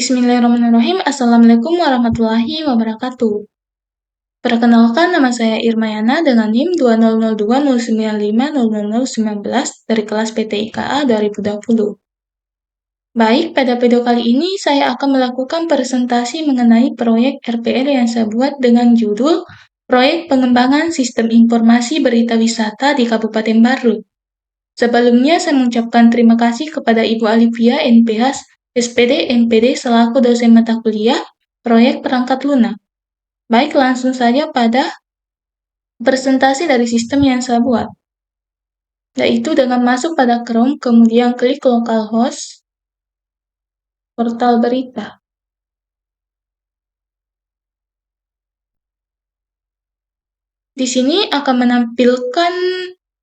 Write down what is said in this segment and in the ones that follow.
Bismillahirrahmanirrahim. Assalamualaikum warahmatullahi wabarakatuh. Perkenalkan, nama saya Irmayana dengan NIM 200209500019 dari kelas PTIKA 2020. Baik, pada video kali ini saya akan melakukan presentasi mengenai proyek RPL yang saya buat dengan judul Proyek Pengembangan Sistem Informasi Berita Wisata di Kabupaten Barut. Sebelumnya, saya mengucapkan terima kasih kepada Ibu Alivia, NPH, SPD, MPD selaku dosen mata kuliah proyek perangkat lunak. Baik, langsung saja pada presentasi dari sistem yang saya buat, yaitu dengan masuk pada Chrome, kemudian klik localhost, portal berita. Di sini akan menampilkan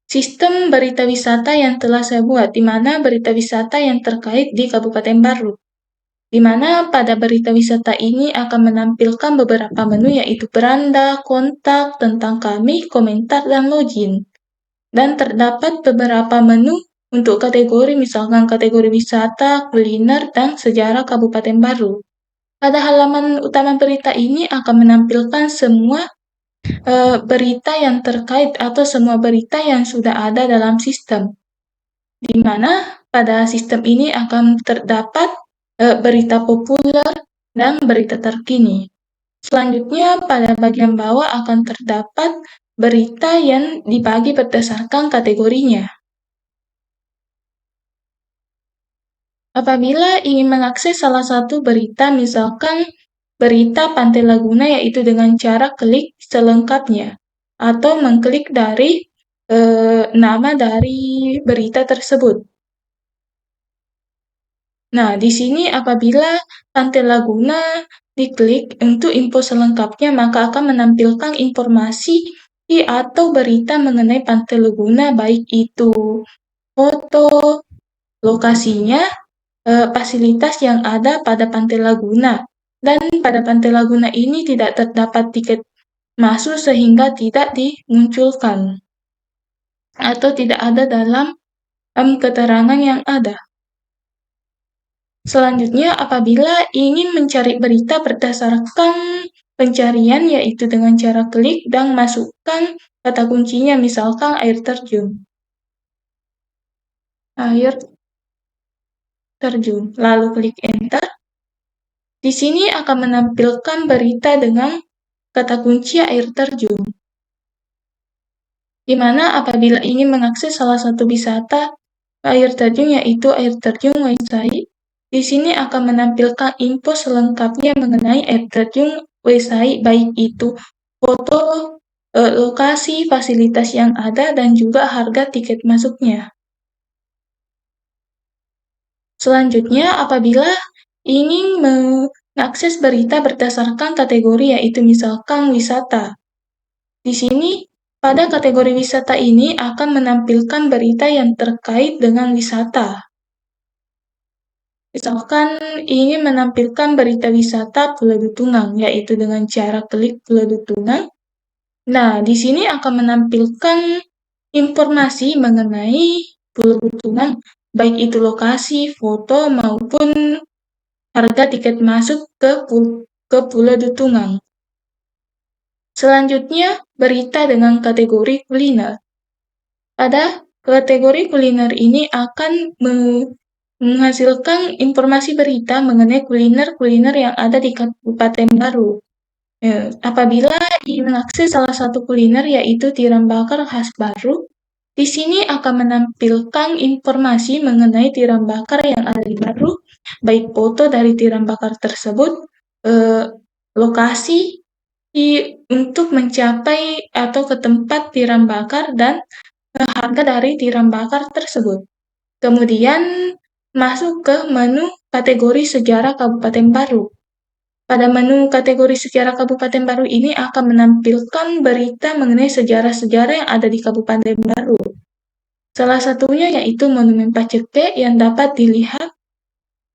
sistem berita wisata yang telah saya buat, di mana berita wisata yang terkait di Kabupaten Barut. Di mana pada berita wisata ini akan menampilkan beberapa menu, yaitu beranda, kontak, tentang kami, komentar, dan login. Dan terdapat beberapa menu untuk kategori, misalkan kategori wisata, kuliner, dan sejarah Kabupaten Barut. Pada halaman utama berita ini akan menampilkan semua berita yang terkait atau semua berita yang sudah ada dalam sistem. Di mana pada sistem ini akan terdapat berita populer dan berita terkini. Selanjutnya, pada bagian bawah akan terdapat berita yang dibagi berdasarkan kategorinya. Apabila ingin mengakses salah satu berita, misalkan berita Pantai Laguna, yaitu dengan cara klik selengkapnya, atau mengklik dari nama dari berita tersebut. Nah, di sini apabila Pantai Laguna diklik untuk info selengkapnya, maka akan menampilkan informasi atau berita mengenai Pantai Laguna, baik itu foto, lokasinya, fasilitas yang ada pada Pantai Laguna. Dan pada Pantai Laguna ini tidak terdapat tiket masuk sehingga tidak dimunculkan atau tidak ada dalam keterangan yang ada. Selanjutnya, apabila ingin mencari berita berdasarkan pencarian, yaitu dengan cara klik dan masukkan kata kuncinya, misalkan air terjun. Air terjun, lalu klik enter. Di sini akan menampilkan berita dengan kata kunci air terjun. Di mana apabila ingin mengakses salah satu wisata air terjun, yaitu air terjun Waisai, di sini akan menampilkan info selengkapnya mengenai air terjun Waisai, baik itu foto, lokasi, fasilitas yang ada, dan juga harga tiket masuknya. Selanjutnya, apabila ingin mengakses berita berdasarkan kategori, yaitu misalkan wisata. Di sini, pada kategori wisata ini akan menampilkan berita yang terkait dengan wisata. Misalkan ingin menampilkan berita wisata Pulau Dutungang, yaitu dengan cara klik Pulau Dutungang. Nah, di sini akan menampilkan informasi mengenai Pulau Dutungang, baik itu lokasi, foto, maupun harga tiket masuk ke Pulau Dutungang. Selanjutnya, berita dengan kategori kuliner. Pada kategori kuliner ini akan menghasilkan informasi berita mengenai kuliner-kuliner yang ada di Kabupaten Barut. Apabila ingin mengakses salah satu kuliner, yaitu tiram bakar khas Barut, di sini akan menampilkan informasi mengenai tiram bakar yang ada di Barut, baik foto dari tiram bakar tersebut, lokasi untuk mencapai atau ke tempat tiram bakar, dan harga dari tiram bakar tersebut. Kemudian masuk ke menu kategori sejarah Kabupaten Barut. Pada menu kategori sejarah Kabupaten Barut ini akan menampilkan berita mengenai sejarah-sejarah yang ada di Kabupaten Barut. Salah satunya yaitu Monumen Pacekte yang dapat dilihat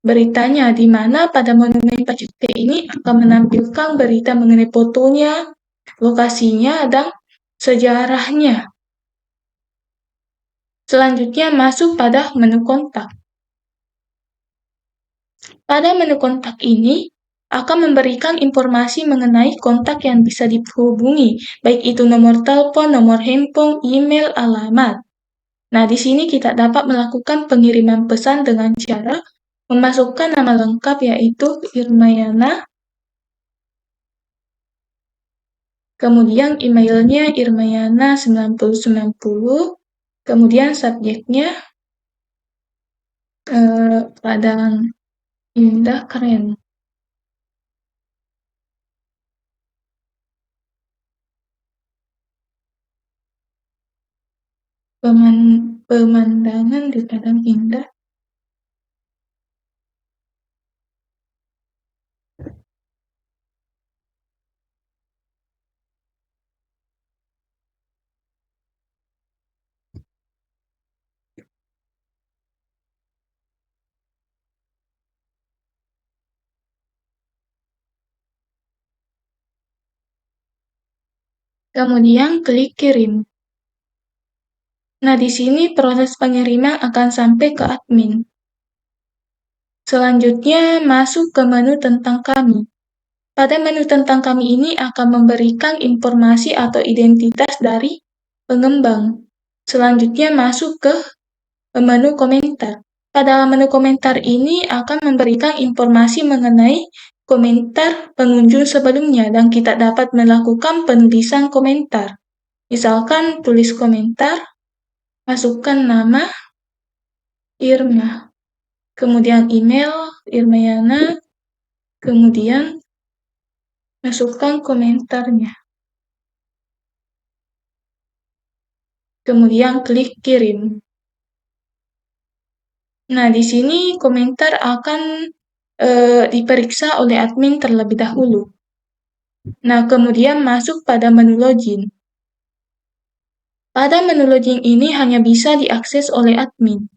beritanya, di mana pada Monumen Pacekte ini akan menampilkan berita mengenai fotonya, lokasinya, dan sejarahnya. Selanjutnya masuk pada menu kontak. Pada menu kontak ini akan memberikan informasi mengenai kontak yang bisa dihubungi, baik itu nomor telepon, nomor handphone, email, alamat. Nah, di sini kita dapat melakukan pengiriman pesan dengan cara memasukkan nama lengkap yaitu Irmayana, kemudian emailnya irmayana9090, kemudian subjeknya Padang Indah Keren. Pemandangan di Padang Indah. Kemudian klik kirim. Nah, di sini proses pengiriman akan sampai ke admin. Selanjutnya, masuk ke menu tentang kami. Pada menu tentang kami ini akan memberikan informasi atau identitas dari pengembang. Selanjutnya, masuk ke menu komentar. Pada menu komentar ini akan memberikan informasi mengenai komentar pengunjung sebelumnya dan kita dapat melakukan penulisan komentar. Misalkan tulis komentar, masukkan nama Irma, kemudian email Irmayana, kemudian masukkan komentarnya. Kemudian klik kirim. Nah, di sini komentar akan diperiksa oleh admin terlebih dahulu. Nah, kemudian masuk pada menu login. Pada menu login ini hanya bisa diakses oleh admin.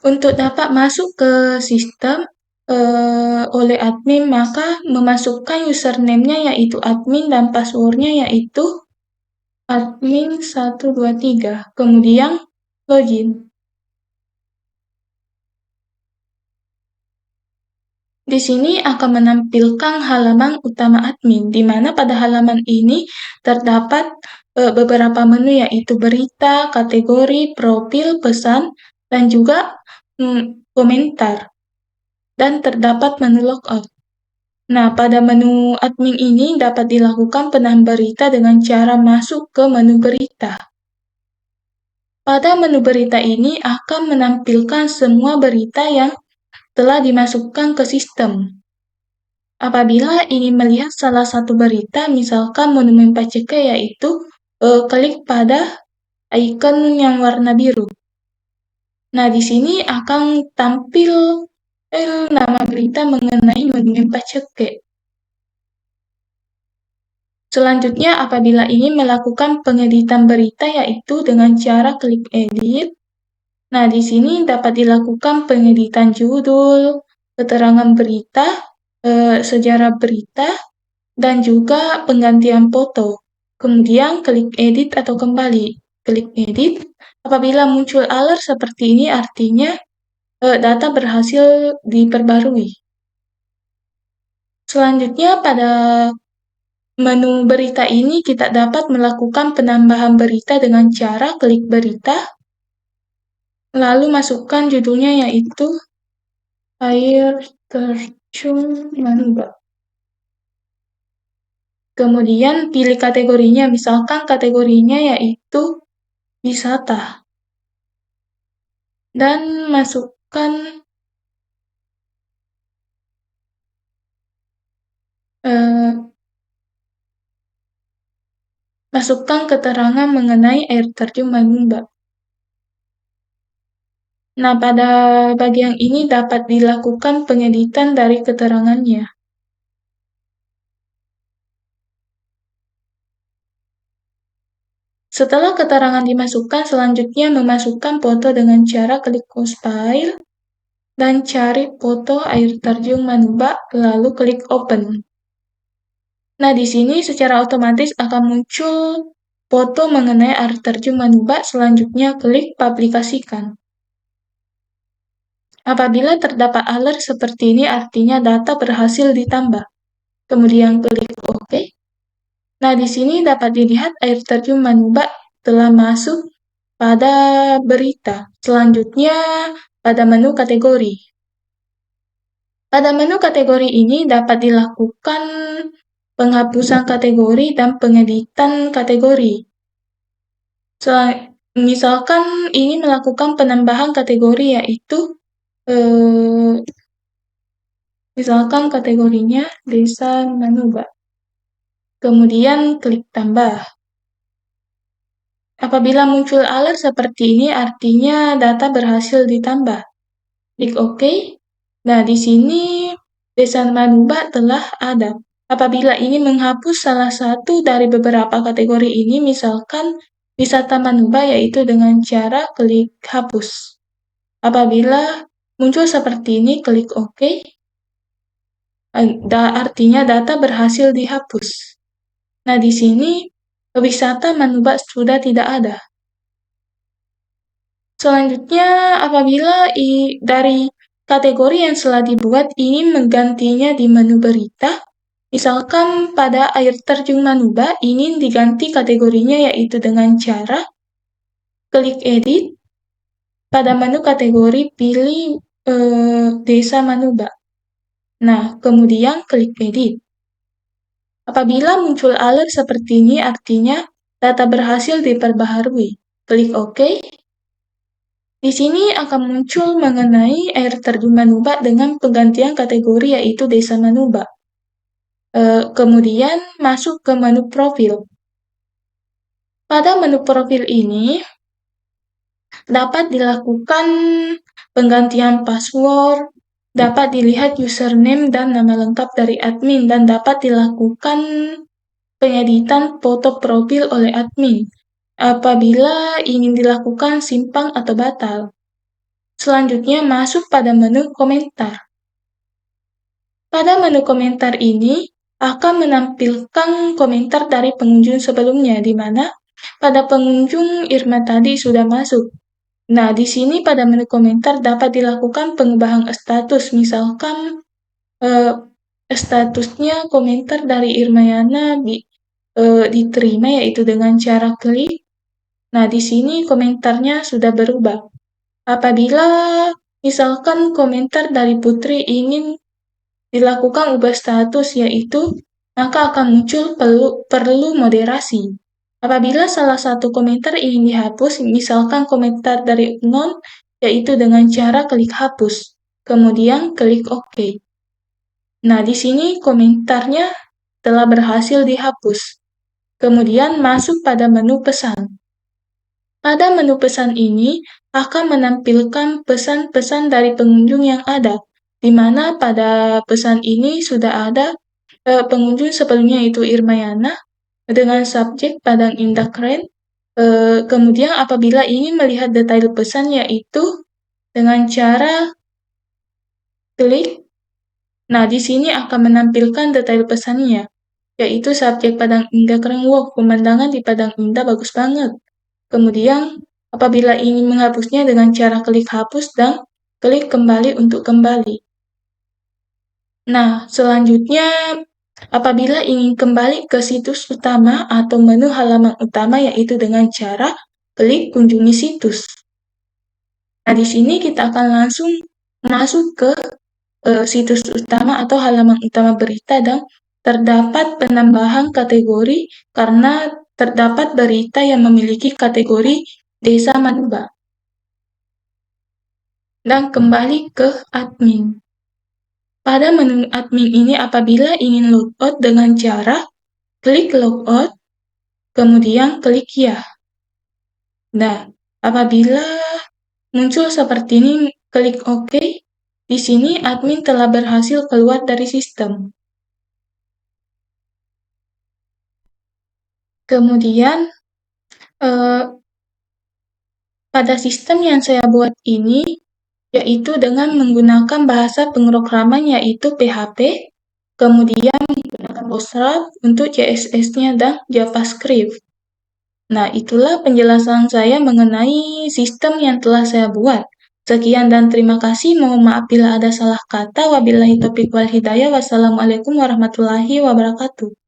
Untuk dapat masuk ke sistem oleh admin, maka memasukkan username-nya yaitu admin dan password-nya yaitu admin123. Kemudian login. Di sini akan menampilkan halaman utama admin, di mana pada halaman ini terdapat beberapa menu yaitu berita, kategori, profil, pesan, dan juga komentar. Dan terdapat menu logout. Nah, pada menu admin ini dapat dilakukan penahan berita dengan cara masuk ke menu berita. Pada menu berita ini akan menampilkan semua berita yang telah dimasukkan ke sistem. Apabila ingin melihat salah satu berita, misalkan monumen Pacekai, yaitu klik pada icon yang warna biru. Nah, di sini akan tampil nama berita mengenai monumen Pacekai. Selanjutnya, apabila ingin melakukan pengeditan berita, yaitu dengan cara klik edit. Nah, di sini dapat dilakukan pengeditan judul, keterangan berita, sejarah berita, dan juga penggantian foto. Kemudian klik edit atau kembali. Klik edit. Apabila muncul alert seperti ini, artinya data berhasil diperbarui. Selanjutnya, pada menu berita ini kita dapat melakukan penambahan berita dengan cara klik berita, lalu masukkan judulnya yaitu Air Terjun Manuba. Kemudian pilih kategorinya, misalkan kategorinya yaitu wisata. Dan masukkan keterangan mengenai air terjun Manumba. Nah, pada bagian ini dapat dilakukan pengeditan dari keterangannya. Setelah keterangan dimasukkan, selanjutnya memasukkan foto dengan cara klik Post File dan cari foto air terjun Manumba, lalu klik Open. Nah, di sini secara otomatis akan muncul foto mengenai air terjun Manumba, selanjutnya klik publikasikan. Apabila terdapat alert seperti ini, artinya data berhasil ditambah. Kemudian klik OK. Nah, di sini dapat dilihat air terjun Manuba telah masuk pada berita. Selanjutnya, pada menu kategori. Pada menu kategori ini dapat dilakukan penghapusan kategori dan pengeditan kategori. Misalkan ingin melakukan penambahan kategori, yaitu misalkan kategorinya Desa Manuba. Kemudian klik tambah. Apabila muncul alert seperti ini, artinya data berhasil ditambah. Klik OK. Nah, di sini Desa Manuba telah ada. Apabila ingin menghapus salah satu dari beberapa kategori ini, misalkan wisata Manuba, yaitu dengan cara klik hapus. Apabila muncul seperti ini, klik OK. Artinya data berhasil dihapus. Nah, di sini wisata Manuba sudah tidak ada. Selanjutnya, apabila dari kategori yang telah dibuat ingin menggantinya di menu berita, misalkan pada air terjun Manuba ingin diganti kategorinya, yaitu dengan cara klik edit, pada menu kategori pilih Desa Manuba. Nah, kemudian klik edit. Apabila muncul alert seperti ini, artinya data berhasil diperbaharui. Klik OK. Di sini akan muncul mengenai air terjun Manuba dengan penggantian kategori, yaitu Desa Manuba. Kemudian masuk ke menu profil. Pada menu profil ini dapat dilakukan penggantian password, dapat dilihat username dan nama lengkap dari admin, dan dapat dilakukan pengeditan foto profil oleh admin apabila ingin dilakukan simpang atau batal. Selanjutnya masuk pada menu komentar. Pada menu komentar ini akan menampilkan komentar dari pengunjung sebelumnya, di mana pada pengunjung Irma tadi sudah masuk. Nah, di sini pada menu komentar dapat dilakukan pengubahan status, misalkan statusnya komentar dari Irmayana diterima, yaitu dengan cara klik. Nah, di sini komentarnya sudah berubah. Apabila misalkan komentar dari Putri ingin dilakukan ubah status, yaitu maka akan muncul perlu moderasi. Apabila salah satu komentar ingin dihapus, misalkan komentar dari non, yaitu dengan cara klik hapus, kemudian klik OK. Nah, di sini komentarnya telah berhasil dihapus. Kemudian masuk pada menu pesan. Pada menu pesan ini akan menampilkan pesan-pesan dari pengunjung yang ada, di mana pada pesan ini sudah ada pengunjung sebelumnya, yaitu Irmayana, dengan subjek Padang Indah Keren. Kemudian apabila ingin melihat detail pesan, yaitu dengan cara klik. Nah, di sini akan menampilkan detail pesannya, yaitu subjek Padang Indah Keren. Wow, pemandangan di Padang Indah bagus banget. Kemudian, apabila ingin menghapusnya dengan cara klik hapus dan klik kembali untuk kembali. Nah, selanjutnya, apabila ingin kembali ke situs utama atau menu halaman utama, yaitu dengan cara klik kunjungi situs. Nah, di sini kita akan langsung masuk ke situs utama atau halaman utama berita, dan terdapat penambahan kategori karena terdapat berita yang memiliki kategori Desa Manuba. Dan kembali ke admin. Pada menu admin ini, apabila ingin logout dengan cara klik logout, kemudian klik ya. Nah, apabila muncul seperti ini, klik OK. Di sini admin telah berhasil keluar dari sistem. Kemudian, pada sistem yang saya buat ini, yaitu dengan menggunakan bahasa pemrograman, yaitu PHP, kemudian menggunakan Bootstrap untuk CSS-nya dan JavaScript. Nah, itulah penjelasan saya mengenai sistem yang telah saya buat. Sekian dan terima kasih. Mohon maaf bila ada salah kata. Wabillahi taufiq wal hidayah. Wassalamualaikum warahmatullahi wabarakatuh.